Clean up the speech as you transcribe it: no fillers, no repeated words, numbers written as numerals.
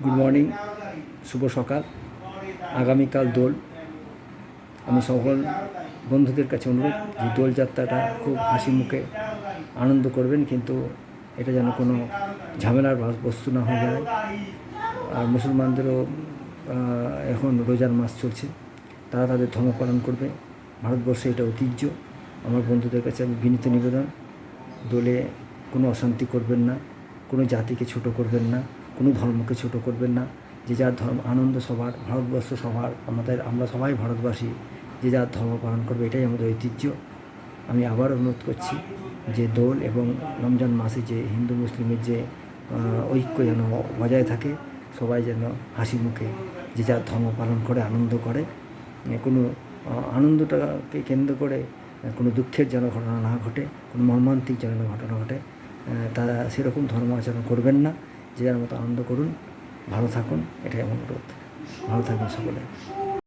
Good morning, শুভ সকাল। আগামীকাল দোল। আমি সকল বন্ধুদের কাছে অনুরোধ যে দোলযাত্রাটা খুব হাসি মুখে আনন্দ করবেন, কিন্তু এটা যেন কোনো ঝামেলার বস্তু না হয়ে যায়। আর মুসলমানদেরও এখন রোজার মাস চলছে, তারা তাদের ধর্ম পালন করবে। ভারতবর্ষে এটা ঐতিহ্য। আমার বন্ধুদের কাছে আমি বিনীত নিবেদন, দোলে কোনো অশান্তি করবেন না, কোনো জাতিকে ছোট করবেন না, কোনো ধর্মকে ছোট করবেন না। যে যার ধর্ম, আনন্দ সবার, ভারতবর্ষ সবার, আমরা সবাই ভারতবাসী, যে যার ধর্ম পালন করবে, এটাই আমাদের ঐতিহ্য। আমি আবার অনুরোধ করছি যে দোল এবং রমজান মাসে যে হিন্দু মুসলিমের যে ঐক্য যেন বজায় থাকে, সবাই যেন হাসি মুখে যে যার ধর্ম পালন করে আনন্দ করে। কোনো আনন্দটাকে কেন্দ্র করে কোনো দুঃখের যেন ঘটনা না ঘটে, কোনো মর্মান্তিক যেন ঘটনা ঘটে, তারা সেরকম ধর্ম আচরণ করবেন না। যে যার মতো আনন্দ করুন, ভালো থাকুন, এটাই আমার অনুরোধ। ভালো থাকুন সকলে।